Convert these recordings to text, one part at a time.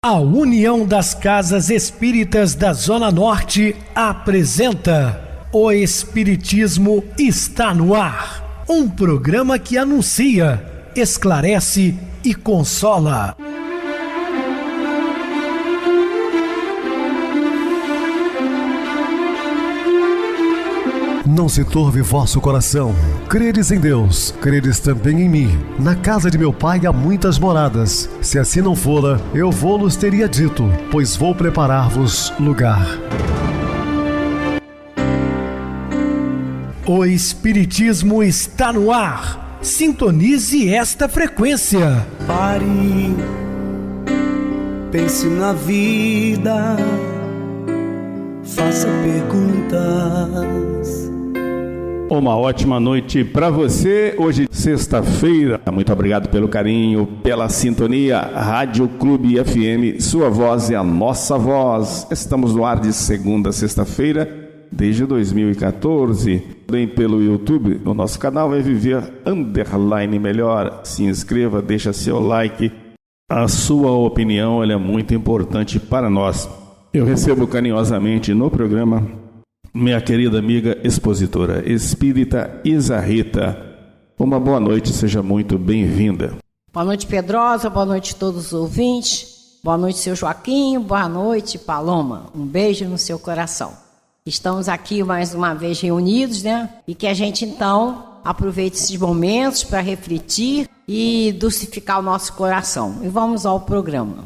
A União das Casas Espíritas da Zona Norte apresenta O Espiritismo está no ar, um programa que anuncia, esclarece e consola. Não se turve vosso coração. Credes em Deus, credes também em mim. Na casa de meu pai há muitas moradas. Se assim não fora, eu vou-los teria dito, pois vou preparar-vos lugar. O Espiritismo está no ar. Sintonize esta frequência. Pare, pense na vida, faça perguntas. Uma ótima noite para você, hoje sexta-feira. Muito obrigado pelo carinho, pela sintonia. Rádio Clube FM, sua voz é a nossa voz. Estamos no ar de segunda a sexta-feira, desde 2014. Também pelo YouTube, o nosso canal é Viver _ Melhor. Se inscreva, deixa seu like. A sua opinião ela é muito importante para nós. Eu recebo carinhosamente no programa minha querida amiga expositora espírita Isa Rita. Uma boa noite, seja muito bem-vinda. Boa noite, Pedrosa, boa noite a todos os ouvintes, boa noite, seu Joaquim, boa noite, Paloma. Um beijo no seu coração. Estamos aqui mais uma vez reunidos, né? E que a gente então aproveite esses momentos para refletir e dulcificar o nosso coração. E vamos ao programa.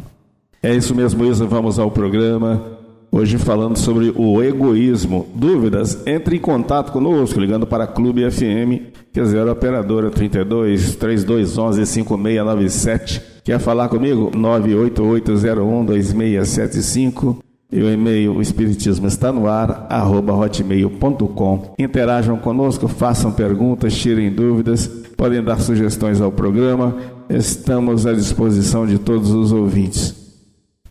É isso mesmo, Isa, vamos ao programa. Hoje falando sobre o egoísmo. Dúvidas? Entre em contato conosco, ligando para a Clube FM, que é 0 operadora 32 3211 5697. Quer falar comigo? 988012675. E o e-mail, o espiritismo está no ar, @hotmail.com. Interajam conosco, façam perguntas, tirem dúvidas, podem dar sugestões ao programa. Estamos à disposição de todos os ouvintes.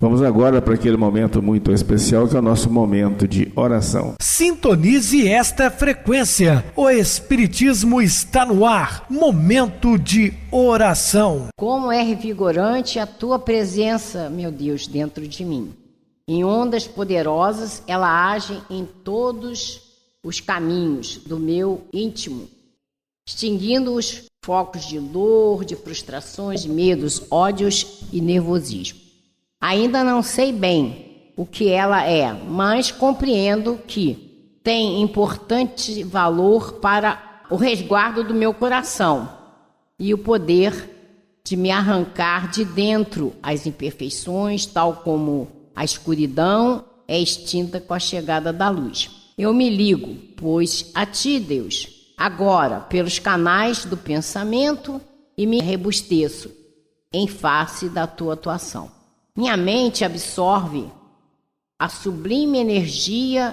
Vamos agora para aquele momento muito especial que é o nosso momento de oração. Sintonize esta frequência. O Espiritismo está no ar. Momento de oração. Como é revigorante a tua presença, meu Deus, dentro de mim. Em ondas poderosas, ela age em todos os caminhos do meu íntimo, extinguindo os focos de dor, de frustrações, de medos, ódios e nervosismo. Ainda não sei bem o que ela é, mas compreendo que tem importante valor para o resguardo do meu coração e o poder de me arrancar de dentro as imperfeições, tal como a escuridão é extinta com a chegada da luz. Eu me ligo, pois, a ti, Deus, agora pelos canais do pensamento e me rebusteço em face da tua atuação. Minha mente absorve a sublime energia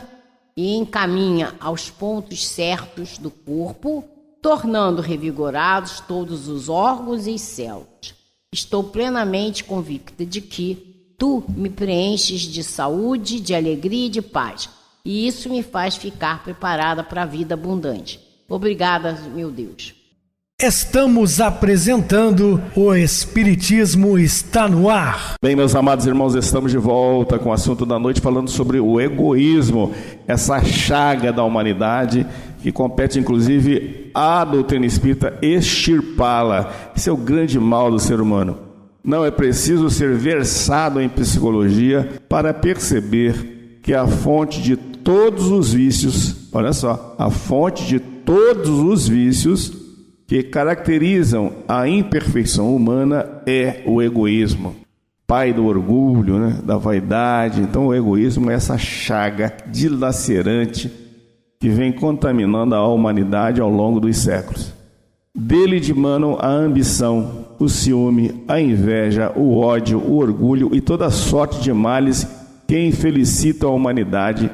e encaminha aos pontos certos do corpo, tornando revigorados todos os órgãos e células. Estou plenamente convicta de que tu me preenches de saúde, de alegria e de paz, e isso me faz ficar preparada para a vida abundante. Obrigada, meu Deus. Estamos apresentando O Espiritismo está no ar. Bem, meus amados irmãos, estamos de volta com o assunto da noite, falando sobre o egoísmo, essa chaga da humanidade que compete inclusive à doutrina espírita extirpá-la. Esse é o grande mal do ser humano. Não é preciso ser versado em psicologia para perceber que a fonte de todos os vícios, olha só, a fonte de todos os vícios que caracterizam a imperfeição humana é o egoísmo. Pai do orgulho, né? Da vaidade. Então o egoísmo é essa chaga dilacerante que vem contaminando a humanidade ao longo dos séculos. Dele dimanam a ambição, o ciúme, a inveja, o ódio, o orgulho e toda sorte de males que infelicitam a humanidade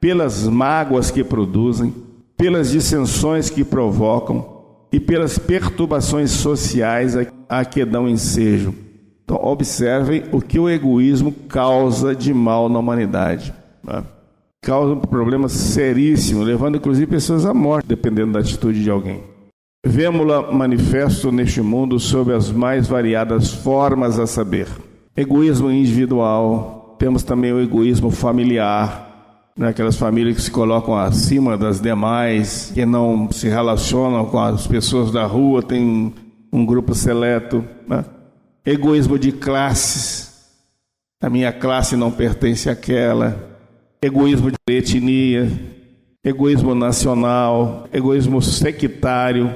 pelas mágoas que produzem, pelas dissensões que provocam e pelas perturbações sociais a que dão ensejo. Então, observem o que o egoísmo causa de mal na humanidade. Né? Causa um problema seríssimo, levando inclusive pessoas à morte, dependendo da atitude de alguém. Vemo-la manifesto neste mundo sob as mais variadas formas, a saber, Egoísmo individual, temos também o egoísmo familiar, né? Aquelas famílias que se colocam acima das demais, que não se relacionam com as pessoas da rua, tem um grupo seleto, né? Egoísmo de classes, a minha classe não pertence àquela. Egoísmo de etnia, egoísmo nacional, egoísmo sectário.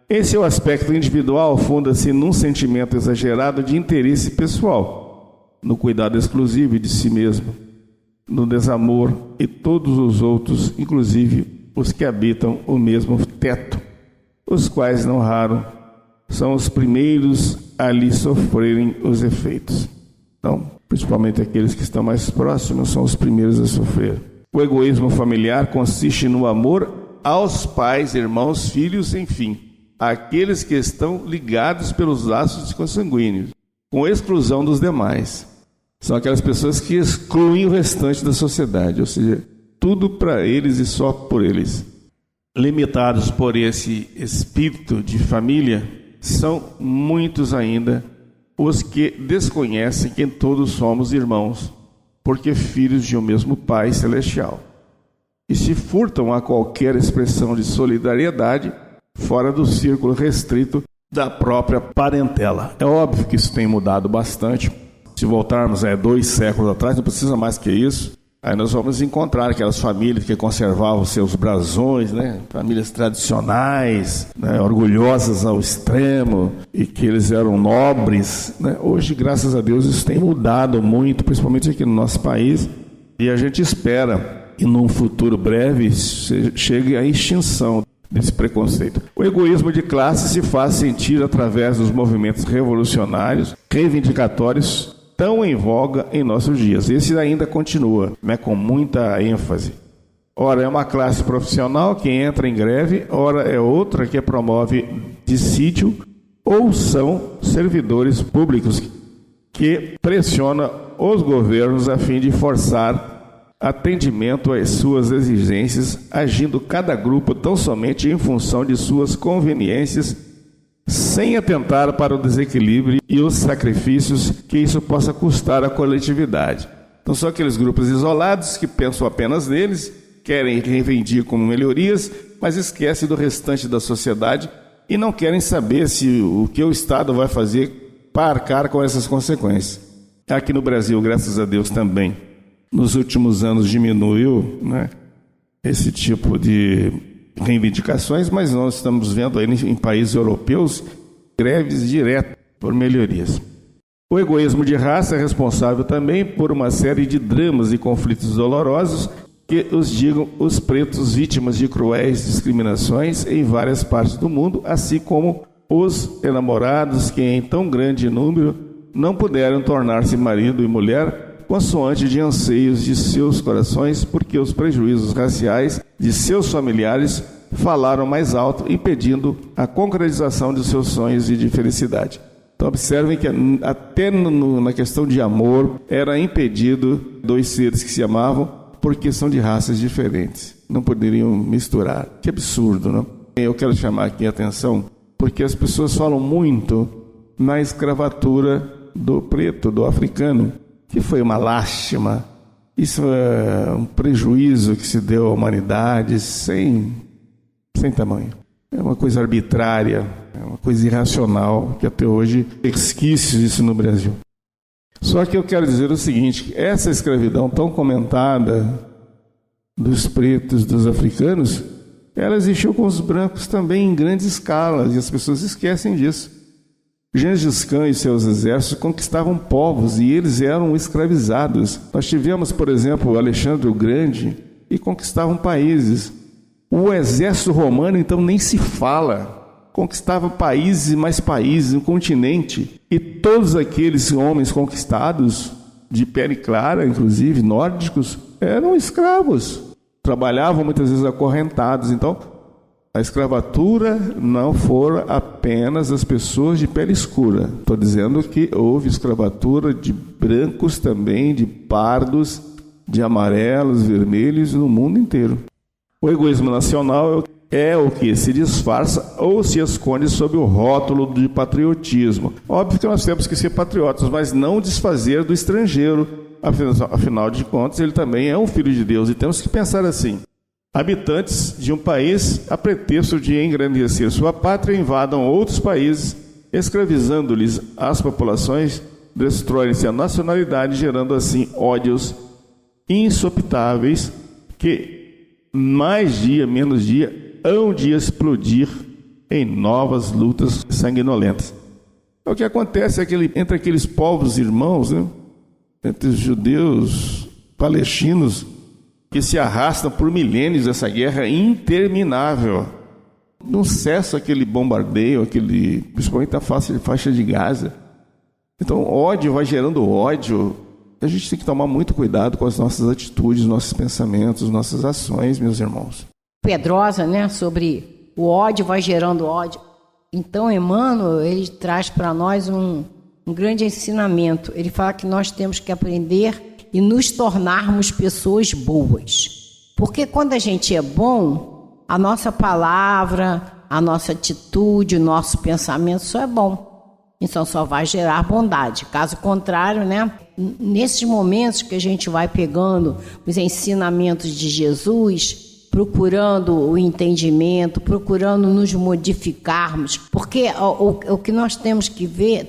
Esse é o aspecto individual, funda-se num sentimento exagerado de interesse pessoal, no cuidado exclusivo de si mesmo, no desamor e todos os outros, inclusive os que habitam o mesmo teto, os quais, não raro, são os primeiros a lhe sofrerem os efeitos. Então, principalmente aqueles que estão mais próximos, são os primeiros a sofrer. O egoísmo familiar consiste no amor aos pais, irmãos, filhos, enfim, aqueles que estão ligados pelos laços consanguíneos, com exclusão dos demais. São aquelas pessoas que excluem o restante da sociedade, ou seja, tudo para eles e só por eles. Limitados por esse espírito de família, são muitos ainda os que desconhecem que todos somos irmãos, porque filhos de um mesmo Pai Celestial, e se furtam a qualquer expressão de solidariedade fora do círculo restrito da própria parentela. É óbvio que isso tem mudado bastante. Se voltarmos 2 séculos atrás, não precisa mais que isso. Aí nós vamos encontrar aquelas famílias que conservavam seus brasões, né? Famílias tradicionais, né? Orgulhosas ao extremo, e que eles eram nobres, né? Hoje, graças a Deus, isso tem mudado muito, principalmente aqui no nosso país, e a gente espera que num futuro breve chegue à extinção desse preconceito. O egoísmo de classe se faz sentir através dos movimentos revolucionários, reivindicatórios, tão em voga em nossos dias. Esse ainda continua, né, com muita ênfase. Ora é uma classe profissional que entra em greve, ora é outra que promove dissídio, ou são servidores públicos que pressionam os governos a fim de forçar atendimento às suas exigências, agindo cada grupo tão somente em função de suas conveniências, sem atentar para o desequilíbrio e os sacrifícios que isso possa custar à coletividade. Então são aqueles grupos isolados que pensam apenas neles, querem reivindicam melhorias, mas esquecem do restante da sociedade e não querem saber se o que o Estado vai fazer para arcar com essas consequências. Aqui no Brasil, graças a Deus também, nos últimos anos diminuiu, né, esse tipo de reivindicações, mas nós estamos vendo aí em países europeus greves diretas por melhorias. O egoísmo de raça é responsável também por uma série de dramas e conflitos dolorosos que os digam os pretos vítimas de cruéis discriminações em várias partes do mundo, assim como os enamorados que em tão grande número não puderam tornar-se marido e mulher consoante de anseios de seus corações, porque os prejuízos raciais de seus familiares falaram mais alto, impedindo a concretização de seus sonhos e de felicidade. Então observem que até na questão de amor era impedido 2 seres que se amavam porque são de raças diferentes, não poderiam misturar. Que absurdo, não? Eu quero chamar aqui a atenção porque as pessoas falam muito na escravatura do preto, do africano, que foi uma lástima. Isso é um prejuízo que se deu à humanidade sem tamanho. É uma coisa arbitrária, é uma coisa irracional, que até hoje tem resquícios disso no Brasil. Só que eu quero dizer o seguinte, essa escravidão tão comentada dos pretos, dos africanos, ela existiu com os brancos também em grande escala, e as pessoas esquecem disso. Gengis Khan e seus exércitos conquistavam povos e eles eram escravizados. Nós tivemos, por exemplo, o Alexandre o Grande e conquistavam países. O exército romano, então, nem se fala. Conquistava países e mais países, um continente. E todos aqueles homens conquistados, de pele clara, inclusive, nórdicos, eram escravos. Trabalhavam muitas vezes acorrentados. Então, a escravatura não foram apenas as pessoas de pele escura. Estou dizendo que houve escravatura de brancos também, de pardos, de amarelos, vermelhos, no mundo inteiro. O egoísmo nacional é o que se disfarça ou se esconde sob o rótulo de patriotismo. Óbvio que nós temos que ser patriotas, mas não desfazer do estrangeiro. Afinal de contas, ele também é um filho de Deus, e temos que pensar assim: habitantes de um país, a pretexto de engrandecer sua pátria, invadam outros países, escravizando-lhes as populações, destroem-se a nacionalidade, gerando assim ódios insopitáveis que, mais dia, menos dia, hão de explodir em novas lutas sanguinolentas. O que acontece é que entre aqueles povos irmãos, né, entre os judeus palestinos, que se arrastam por milênios essa guerra interminável. Não cessa aquele bombardeio, principalmente a faixa de Gaza. Então, ódio vai gerando ódio. A gente tem que tomar muito cuidado com as nossas atitudes, nossos pensamentos, nossas ações, meus irmãos. Pedrosa, né, sobre o ódio vai gerando ódio. Então, Emmanuel, ele traz para nós um grande ensinamento. Ele fala que nós temos que aprender e nos tornarmos pessoas boas. Porque quando a gente é bom, a nossa palavra, a nossa atitude, o nosso pensamento só é bom. Então só vai gerar bondade. Caso contrário, né? Nesses momentos que a gente vai pegando os ensinamentos de Jesus, procurando o entendimento, procurando nos modificarmos, porque o que nós temos que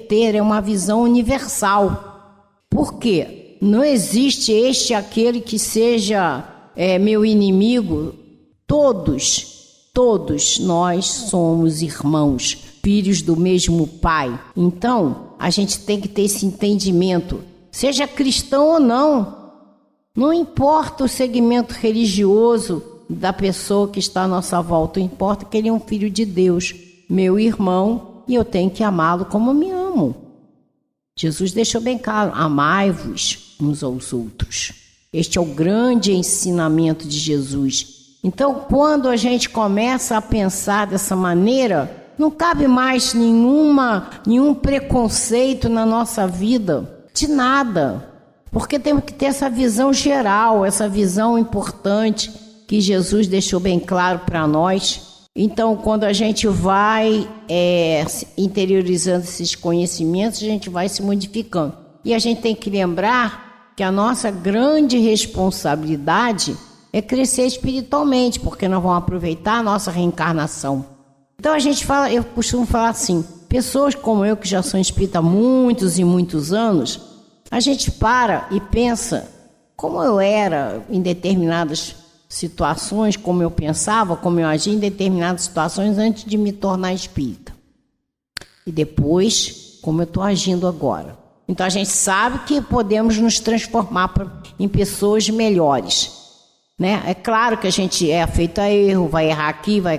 ter é uma visão universal. Por quê? Não existe aquele que seja meu inimigo. Todos nós somos irmãos, filhos do mesmo Pai. Então, a gente tem que ter esse entendimento, seja cristão ou não. Não importa o segmento religioso da pessoa que está à nossa volta, importa que ele é um filho de Deus, meu irmão, e eu tenho que amá-lo como me amo. Jesus deixou bem claro: amai-vos uns aos outros. Este é o grande ensinamento de Jesus. Então, quando a gente começa a pensar dessa maneira, não cabe mais nenhum preconceito na nossa vida, de nada, porque temos que ter essa visão geral, essa visão importante que Jesus deixou bem claro para nós. Então, quando a gente vai interiorizando esses conhecimentos, a gente vai se modificando. E a gente tem que lembrar que a nossa grande responsabilidade é crescer espiritualmente, porque nós vamos aproveitar a nossa reencarnação. Então eu costumo falar assim, pessoas como eu, que já são espírita há muitos e muitos anos, a gente para e pensa como eu era em determinadas situações, como eu pensava, como eu agia em determinadas situações antes de me tornar espírita. E depois, como eu estou agindo agora. Então a gente sabe que podemos nos transformar em pessoas melhores, né? É claro que a gente é afeito a erro, vai errar aqui, vai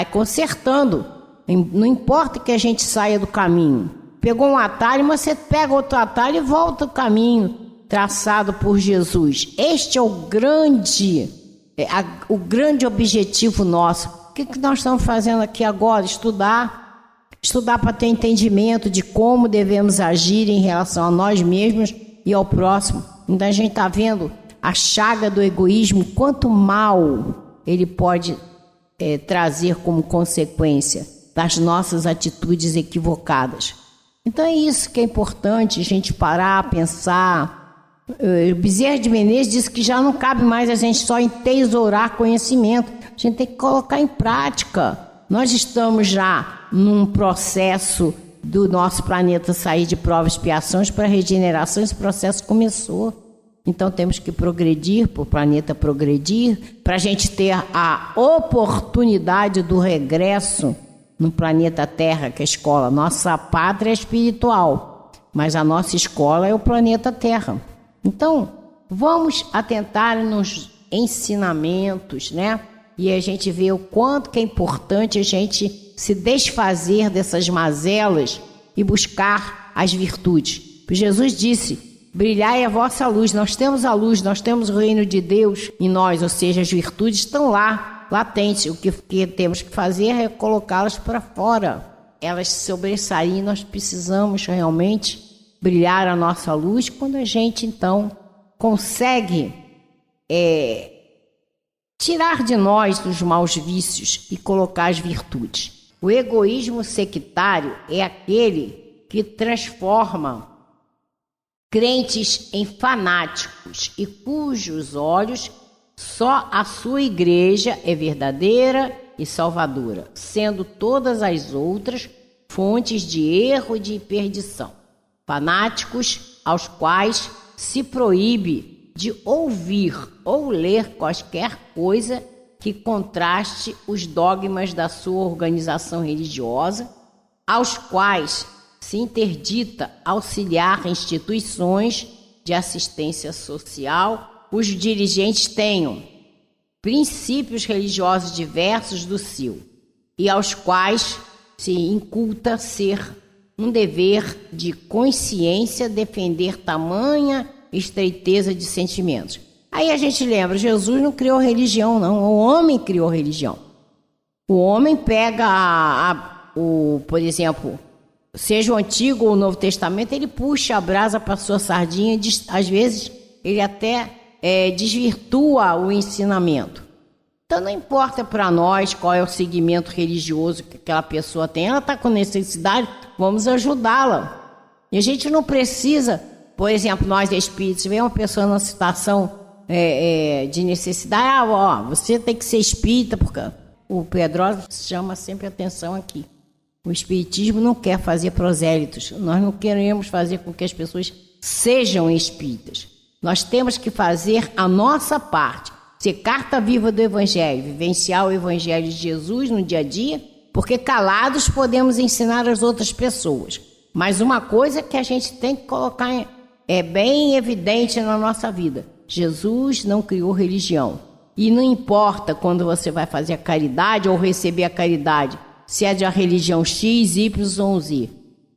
consertando. Não importa que a gente saia do caminho. Pegou um atalho, mas você pega outro atalho e volta ao caminho traçado por Jesus. Este é o grande objetivo nosso. O que nós estamos fazendo aqui agora? Estudar para ter entendimento de como devemos agir em relação a nós mesmos e ao próximo. Então a gente está vendo a chaga do egoísmo, quanto mal ele pode trazer como consequência das nossas atitudes equivocadas. Então é isso que é importante, a gente parar, pensar. Bezerra de Menezes disse que já não cabe mais a gente só entesourar conhecimento, a gente tem que colocar em prática. Nós estamos já num processo do nosso planeta sair de provas e expiações para regeneração. Esse processo começou. Então temos que progredir, para o planeta progredir, para a gente ter a oportunidade do regresso no planeta Terra, que é a escola. Nossa pátria é espiritual, mas a nossa escola é o planeta Terra. Então, vamos atentar nos ensinamentos, né? E a gente vê o quanto que é importante a gente se desfazer dessas mazelas e buscar as virtudes. Jesus disse: brilhai a vossa luz. Nós temos a luz, nós temos o reino de Deus em nós, ou seja, as virtudes estão lá, latentes. O que temos que fazer é colocá-las para fora. Elas sobressaírem, nós precisamos realmente brilhar a nossa luz quando a gente, então, consegue tirar de nós os maus vícios e colocar as virtudes. O egoísmo sectário é aquele que transforma crentes em fanáticos e cujos olhos só a sua igreja é verdadeira e salvadora, sendo todas as outras fontes de erro e de perdição. Fanáticos aos quais se proíbe de ouvir ou ler qualquer coisa que contraste os dogmas da sua organização religiosa, aos quais se interdita auxiliar instituições de assistência social, cujos dirigentes tenham princípios religiosos diversos do seu, e aos quais se inculta ser um dever de consciência defender tamanha estreiteza de sentimentos. Aí a gente lembra, Jesus não criou religião, não. O homem criou religião. O homem pega, por exemplo, seja o Antigo ou o Novo Testamento, ele puxa a brasa para sua sardinha, às vezes ele até desvirtua o ensinamento. Então não importa para nós qual é o segmento religioso que aquela pessoa tem, ela está com necessidade, vamos ajudá-la. E a gente não precisa, por exemplo, nós espíritos, vem uma pessoa numa situação de necessidade, você tem que ser espírita, porque o Pedrosa chama sempre atenção aqui. O espiritismo não quer fazer prosélitos, nós não queremos fazer com que as pessoas sejam espíritas. Nós temos que fazer a nossa parte, ser carta viva do Evangelho, vivenciar o Evangelho de Jesus no dia a dia, porque calados podemos ensinar as outras pessoas. Mas uma coisa que a gente tem que colocar bem evidente na nossa vida: Jesus não criou religião. E não importa quando você vai fazer a caridade ou receber a caridade, se é de a religião X, Y ou Z.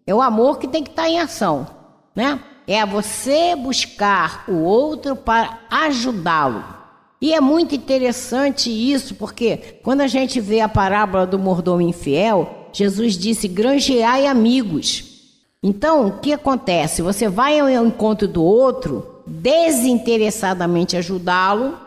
É o amor que tem que estar em ação, né? É você buscar o outro para ajudá-lo. E é muito interessante isso, porque quando a gente vê a parábola do mordomo infiel, Jesus disse: granjeai amigos. Então, o que acontece? Você vai ao encontro do outro, desinteressadamente ajudá-lo,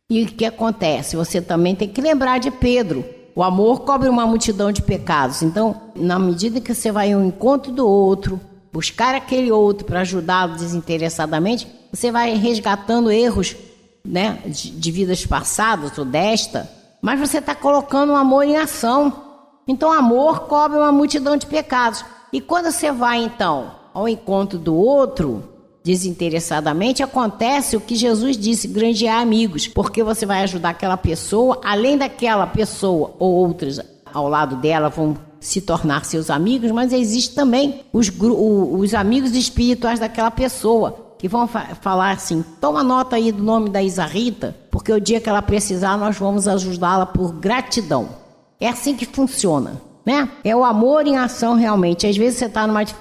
e o que acontece? Você também tem que lembrar de Pedro: o amor cobre uma multidão de pecados. Então, na medida que você vai ao encontro do outro, buscar aquele outro para ajudá-lo desinteressadamente, você vai resgatando erros, né, de vidas passadas ou desta, mas você está colocando o amor em ação. Então, amor cobre uma multidão de pecados. E quando você vai, então, ao encontro do outro, desinteressadamente, acontece o que Jesus disse: granjear amigos, porque você vai ajudar aquela pessoa, além daquela pessoa ou outras ao lado dela vão se tornar seus amigos, mas existe também os amigos espirituais daquela pessoa, que vão falar assim: toma nota aí do nome da Isa Rita, porque o dia que ela precisar nós vamos ajudá-la por gratidão. É assim que funciona, né? É o amor em ação realmente. Às vezes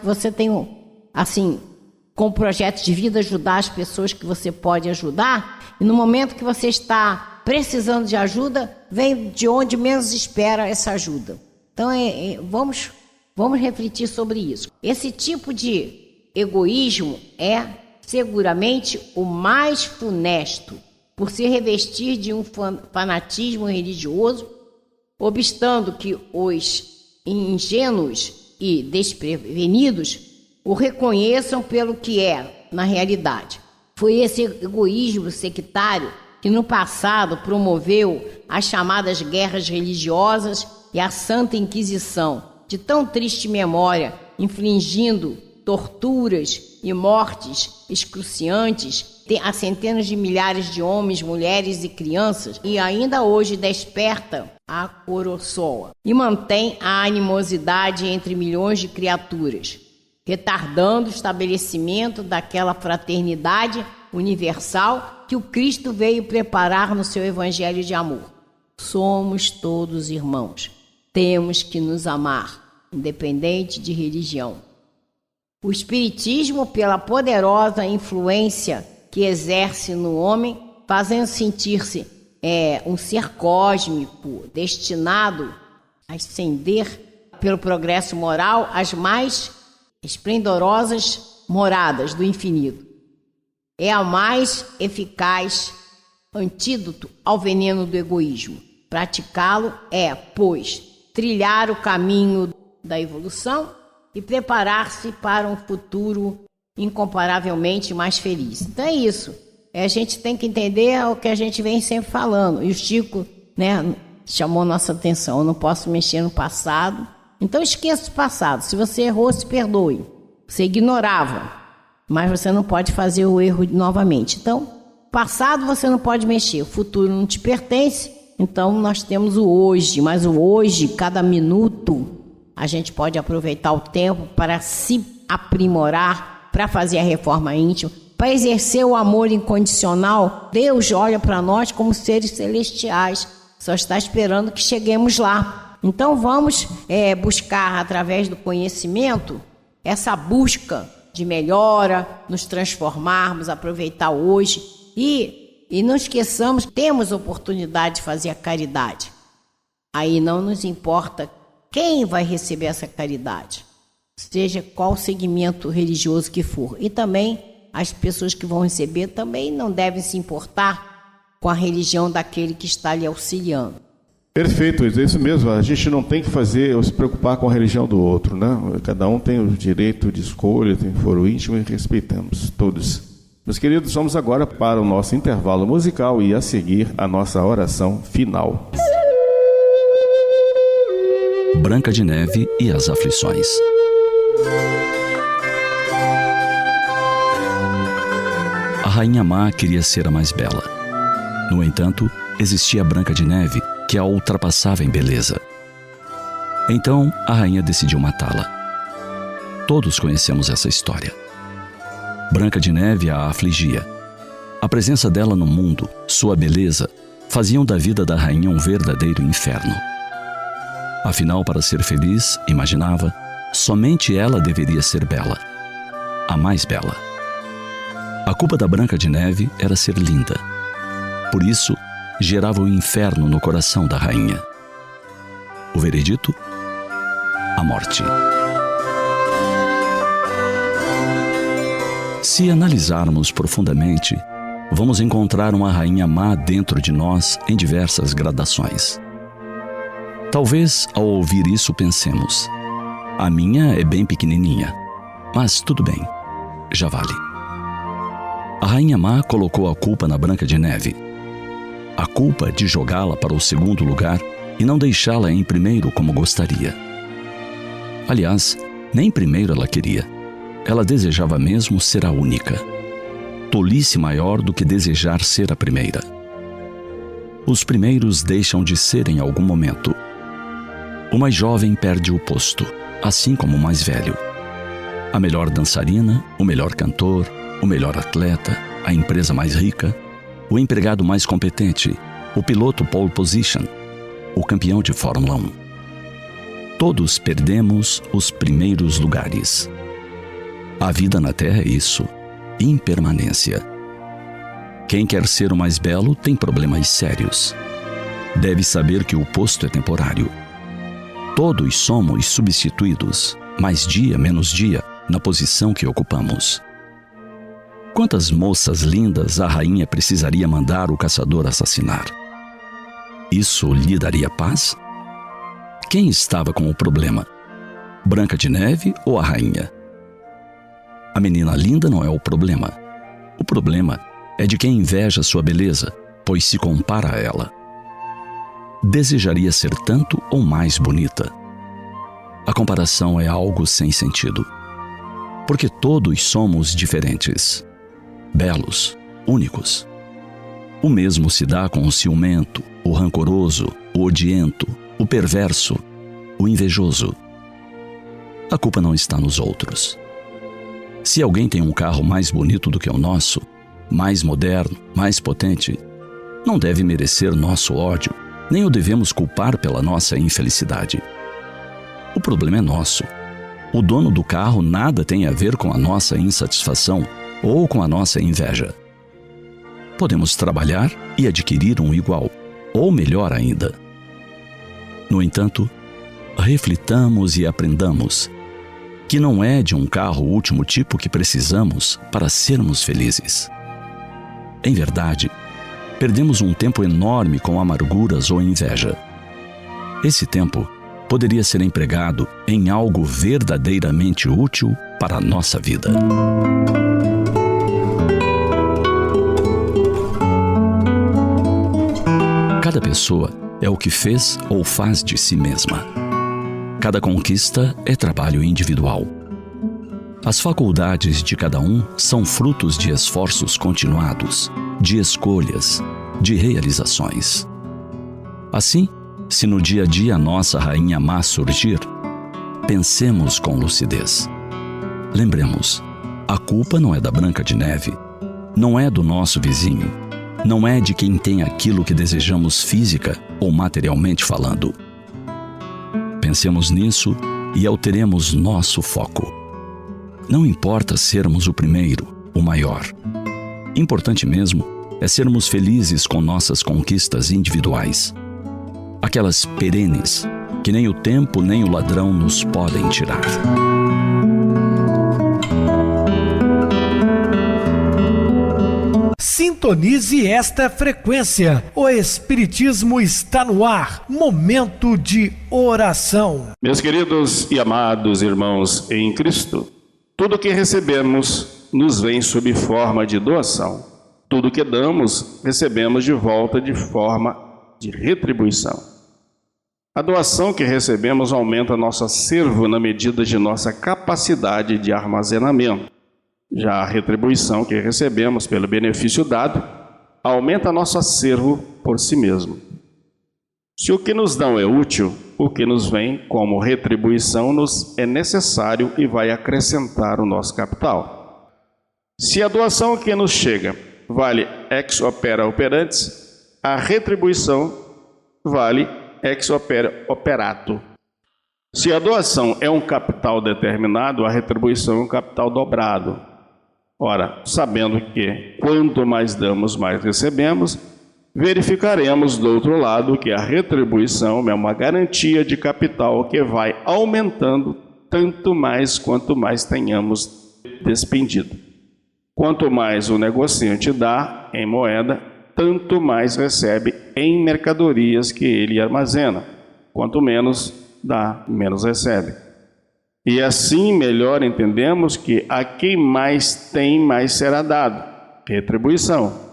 você tem assim, com o projeto de vida, ajudar as pessoas que você pode ajudar, e no momento que você está precisando de ajuda, vem de onde menos espera essa ajuda. Então vamos refletir sobre isso. Esse tipo de egoísmo é seguramente o mais funesto, por se revestir de um fanatismo religioso, obstando que os ingênuos e desprevenidos o reconheçam pelo que é na realidade. Foi esse egoísmo sectário que no passado promoveu as chamadas guerras religiosas e a Santa Inquisição, de tão triste memória, infligindo torturas e mortes excruciantes a centenas de milhares de homens, mulheres e crianças, e ainda hoje desperta a coroçoa e mantém a animosidade entre milhões de criaturas, retardando o estabelecimento daquela fraternidade universal que o Cristo veio preparar no seu evangelho de amor. Somos todos irmãos, temos que nos amar, independente de religião. O Espiritismo, pela poderosa influência que exerce no homem, fazendo sentir-se um ser cósmico destinado a ascender pelo progresso moral às mais esplendorosas moradas do infinito. É a mais eficaz antídoto ao veneno do egoísmo. Praticá-lo é, pois, trilhar o caminho da evolução e preparar-se para um futuro incomparavelmente mais feliz. Então é isso. A gente tem que entender o que a gente vem sempre falando. E o Chico, chamou nossa atenção. Eu não posso mexer no passado. Então esqueça o passado. Se você errou, se perdoe. Você ignorava, mas você não pode fazer o erro novamente. Então, passado você não pode mexer. O futuro não te pertence. Então nós temos o hoje. Mas o hoje, cada minuto, a gente pode aproveitar o tempo para se aprimorar, para fazer a reforma íntima, para exercer o amor incondicional. Deus olha para nós como seres celestiais, só está esperando que cheguemos lá. Então vamos buscar, através do conhecimento, essa busca de melhora, nos transformarmos, aproveitar hoje e não esqueçamos, temos oportunidade de fazer a caridade. Aí não nos importa quem vai receber essa caridade, seja qual segmento religioso que for. E também as pessoas que vão receber também não devem se importar com a religião daquele que está lhe auxiliando. Perfeito, é isso mesmo. A gente não tem que se preocupar com a religião do outro, né? Cada um tem o direito de escolha, tem foro íntimo e respeitamos todos. Meus queridos, vamos agora para o nosso intervalo musical e a seguir a nossa oração final. Branca de Neve e as Aflições. A Rainha Má queria ser a mais bela. No entanto, existia a Branca de Neve, que a ultrapassava em beleza. Então, a rainha decidiu matá-la. Todos conhecemos essa história. Branca de Neve a afligia. A presença dela no mundo, sua beleza, faziam da vida da rainha um verdadeiro inferno. Afinal, para ser feliz, imaginava, somente ela deveria ser bela. A mais bela. A culpa da Branca de Neve era ser linda. Por isso, gerava o inferno no coração da rainha. O veredito? A morte. Se analisarmos profundamente, vamos encontrar uma rainha má dentro de nós em diversas gradações. Talvez, ao ouvir isso, pensemos: a minha é bem pequenininha, mas tudo bem, já vale. A rainha má colocou a culpa na Branca de Neve. A culpa de jogá-la para o segundo lugar e não deixá-la em primeiro como gostaria. Aliás, nem primeiro ela queria. Ela desejava mesmo ser a única. Tolice maior do que desejar ser a primeira. Os primeiros deixam de ser em algum momento. O mais jovem perde o posto, assim como o mais velho. A melhor dançarina, o melhor cantor, o melhor atleta, a empresa mais rica, o empregado mais competente, o piloto pole position, o campeão de Fórmula 1. Todos perdemos os primeiros lugares. A vida na Terra é isso, impermanência. Quem quer ser o mais belo tem problemas sérios. Deve saber que o posto é temporário. Todos somos substituídos, mais dia menos dia, na posição que ocupamos. Quantas moças lindas a rainha precisaria mandar o caçador assassinar? Isso lhe daria paz? Quem estava com o problema? Branca de Neve ou a rainha? A menina linda não é o problema. O problema é de quem inveja sua beleza, pois se compara a ela. Desejaria ser tanto ou mais bonita. A comparação é algo sem sentido. Porque todos somos diferentes. Belos, únicos. O mesmo se dá com o ciumento, o rancoroso, o odiento, o perverso, o invejoso. A culpa não está nos outros. Se alguém tem um carro mais bonito do que o nosso, mais moderno, mais potente, não deve merecer nosso ódio, nem o devemos culpar pela nossa infelicidade. O problema é nosso. O dono do carro nada tem a ver com a nossa insatisfação ou com a nossa inveja. Podemos trabalhar e adquirir um igual, ou melhor ainda. No entanto, reflitamos e aprendamos que não é de um carro último tipo que precisamos para sermos felizes. Em verdade, perdemos um tempo enorme com amarguras ou inveja. Esse tempo poderia ser empregado em algo verdadeiramente útil para a nossa vida. Cada pessoa é o que fez ou faz de si mesma. Cada conquista é trabalho individual. As faculdades de cada um são frutos de esforços continuados, de escolhas, de realizações. Assim, se no dia a dia a nossa rainha má surgir, pensemos com lucidez. Lembremos, a culpa não é da Branca de Neve, não é do nosso vizinho, não é de quem tem aquilo que desejamos física ou materialmente falando. Pensemos nisso e alteremos nosso foco. Não importa sermos o primeiro, o maior. Importante mesmo é sermos felizes com nossas conquistas individuais. Aquelas perenes que nem o tempo nem o ladrão nos podem tirar. Sintonize esta frequência. O Espiritismo está no ar. Momento de oração. Meus queridos e amados irmãos em Cristo, tudo que recebemos nos vem sob forma de doação. Tudo que damos, recebemos de volta de forma de retribuição. A doação que recebemos aumenta nosso acervo na medida de nossa capacidade de armazenamento. Já a retribuição que recebemos pelo benefício dado aumenta nosso acervo por si mesmo. Se o que nos dão é útil, o que nos vem como retribuição nos é necessário e vai acrescentar o nosso capital. Se a doação que nos chega vale ex opere operantes, a retribuição vale ex opere operato. Se a doação é um capital determinado, a retribuição é um capital dobrado. Ora, sabendo que quanto mais damos, mais recebemos, verificaremos do outro lado que a retribuição é uma garantia de capital que vai aumentando tanto mais quanto mais tenhamos despendido. Quanto mais o negociante dá em moeda, tanto mais recebe em mercadorias que ele armazena. Quanto menos dá, menos recebe. E assim melhor entendemos que a quem mais tem, mais será dado. Retribuição.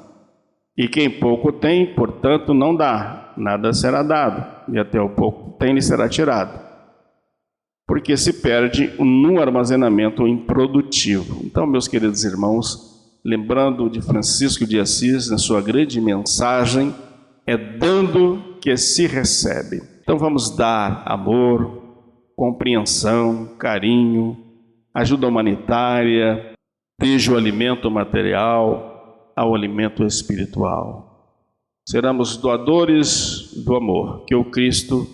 E quem pouco tem, portanto, não dá, nada será dado. E até o pouco tem lhe será tirado. Porque se perde num armazenamento improdutivo. Então, meus queridos irmãos, lembrando de Francisco de Assis, na sua grande mensagem, é dando que se recebe. Então vamos dar amor, compreensão, carinho, ajuda humanitária, desde o alimento material ao alimento espiritual. Seremos doadores do amor que o Cristo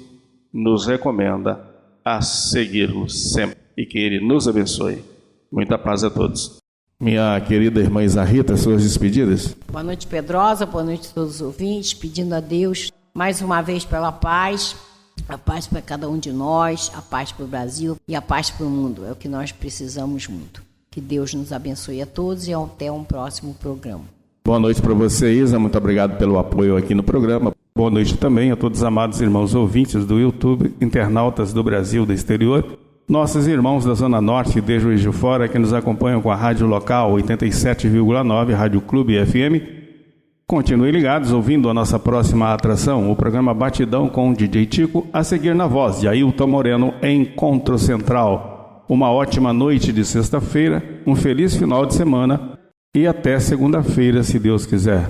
nos recomenda a seguirmos sempre e que Ele nos abençoe. Muita paz a todos. Minha querida irmã Isarrita, suas despedidas. Boa noite, Pedrosa, boa noite a todos os ouvintes, pedindo a Deus mais uma vez pela paz, a paz para cada um de nós, a paz para o Brasil e a paz para o mundo. É o que nós precisamos muito. Que Deus nos abençoe a todos e até um próximo programa. Boa noite para você, Isa. Muito obrigado pelo apoio aqui no programa. Boa noite também a todos os amados irmãos ouvintes do YouTube, internautas do Brasil e do exterior, nossos irmãos da Zona Norte e de Juiz de Fora que nos acompanham com a rádio local 87,9, Rádio Clube FM. Continuem ligados, ouvindo a nossa próxima atração, o programa Batidão com o DJ Tico, a seguir na voz de Ailton Moreno, Encontro Central. Uma ótima noite de sexta-feira, um feliz final de semana e até segunda-feira, se Deus quiser.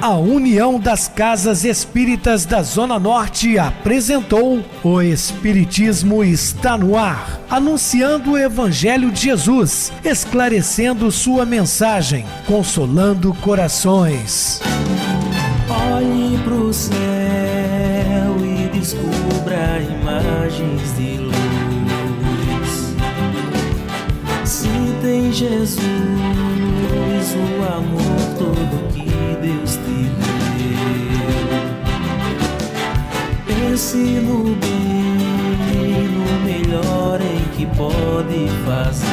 A União das Casas Espíritas da Zona Norte apresentou O Espiritismo está no ar, anunciando o Evangelho de Jesus, esclarecendo sua mensagem, consolando corações. Olhe pro céu e descubra imagens de luz. Se tem Jesus, o amor todo que Deus te deu. Pense no bem, no melhor em que pode fazer.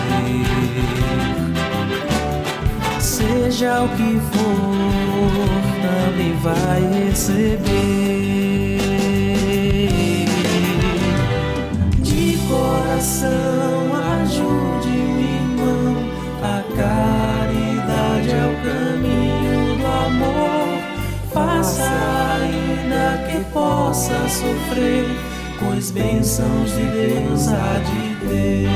Seja o que for, também vai receber. De coração, ajude-me, irmão. A caridade é o caminho do amor. Faça ainda que possa sofrer, pois bênçãos de Deus há de ter.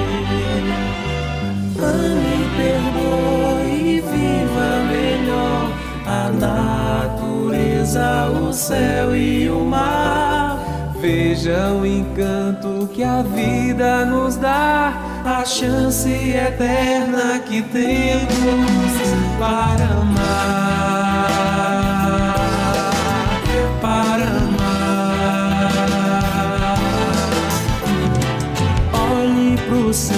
Ame, perdoe e viva melhor a natureza, o céu e o mar. Veja o encanto que a vida nos dá, a chance eterna que temos para amar, para amar. Olhe pro céu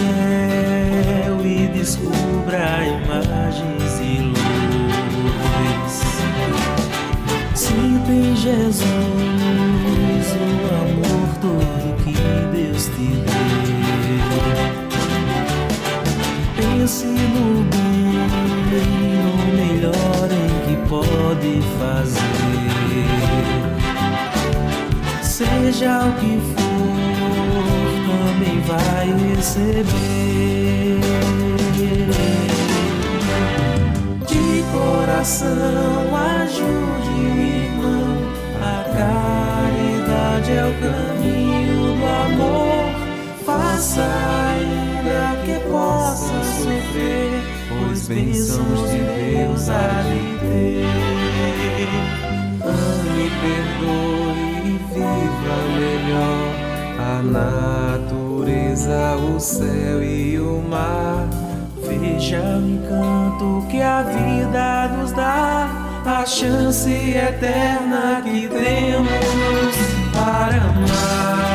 e descubra imagens e luz. Sinta em Jesus o amor todo que Deus te deu. Pense no bem, no melhor em que pode fazer. Seja o que for, também vai receber. De coração, ajude-me, irmão. A caridade é o caminho do amor. Faça ainda que possa sofrer, pois bênçãos de Deus há de ter. Ame, perdoe e viva melhor a natureza, o céu e o mar. Veja o encanto que a vida nos dá, a chance eterna que temos para amar.